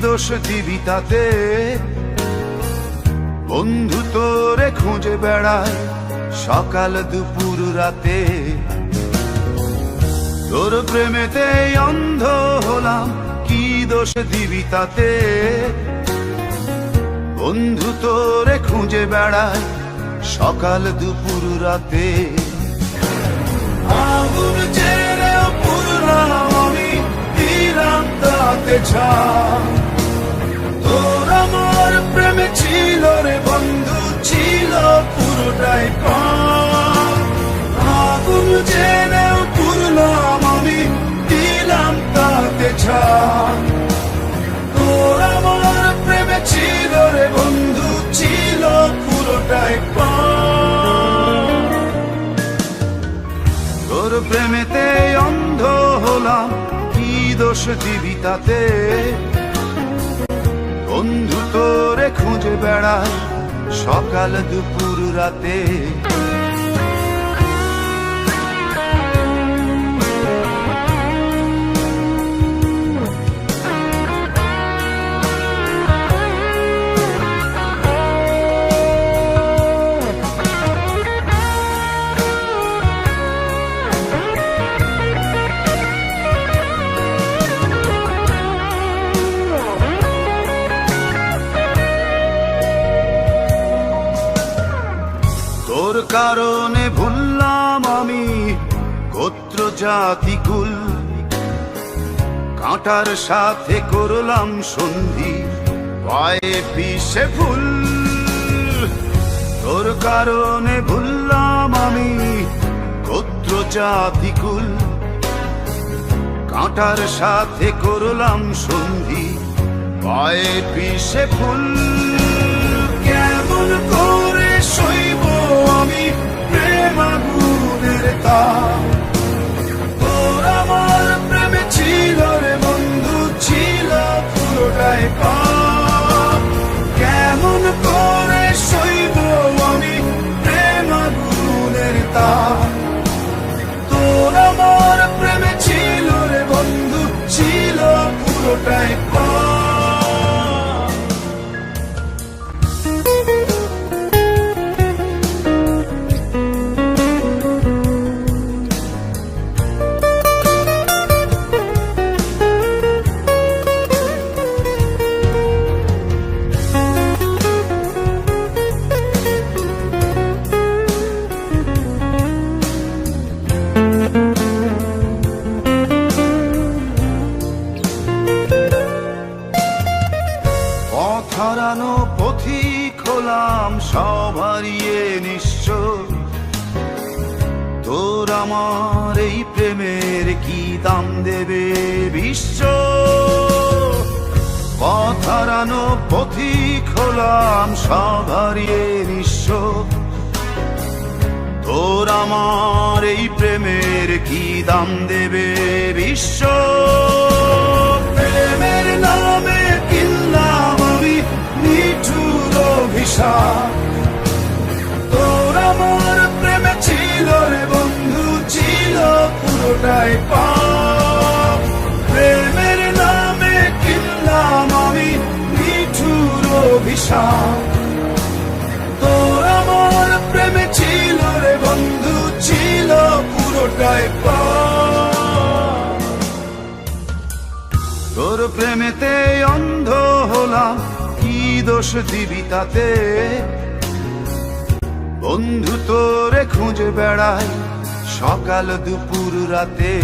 দোষ দিবি তাতে? বন্ধু তোরে খুঁজে বেড়ায় সকাল দুপুর রাতে। তোর প্রেমেতে অন্ধ হলাম, কি দোষ দিবি তাতে? বন্ধু তোরে খুঁজে বেড়ায় সকাল দুপুর রাতে। আগুন জেনেও পুরলাম আমি, দিলাম তাতে ছাই। তোর আমার প্রেমে ছিল রে বন্ধু, ছিল পুরোটাই পাপ। আগুন জেনেও পুরলাম আমি, দিলাম তাতে ছাই। তোর আমার প্রেমে ছিল রে বন্ধু, ছিল পুরোটাই পাপ। তোর প্রেমেতে অন্ধ হলাম, কি দোষ দিবি তাতে? বন্ধু তোরে খুঁজে বেড়ায় সকাল দুপুর রাতে। তোর কারণে ভুললাম আমি গোত্র জাতি কুল, কাঁটার সাথে করলাম সন্ধি, পায়ে পিষে ফুল। তোর কারণে ভুললাম আমি গোত্র জাতি কুল, কাঁটার সাথে করলাম সন্ধি, পায়ে পিষে ফুল। কেমন করে সইব আমি প্রেম আগুনের তাপ? তোর আমার প্রেমে ছিল রে বন্ধু, ছিল পুরোটাই পাপ। কেমন করে সইব আমি প্রেম আগুনের তাপ? তোর আমার প্রেমে ছিল রে বন্ধু, ছিল পুরোটাই পাপ। হারানো পথিক হলাম সব হারিয়ে নিঃস্ব। তোর আমার এই প্রেমের কি দাম দেবে বিশ্ব? পথ হারানো পথিক হলাম সব হারিয়ে নিঃস্ব। তোর আমার এই প্রেমের কি দাম দেবে বিশ্ব? প্রেমের নামে কিনলাম আমি নিঠুর অভিশাপ। তোর আমার প্রেমে ছিল রে বন্ধু, ছিল পুরোটাই পাপ। প্রেমের নামে কিনলাম আমি নিঠুর অভিশাপ। তোর আমার প্রেমে ছিল রে বন্ধু, ছিল পুরোটাই পাপ। তোর প্রেমেতে অন্ধ হলাম, কি দোষ দিবি তাতে? বন্ধু তোরে খুঁজে বেড়ায় সকাল দুপুর রাতে।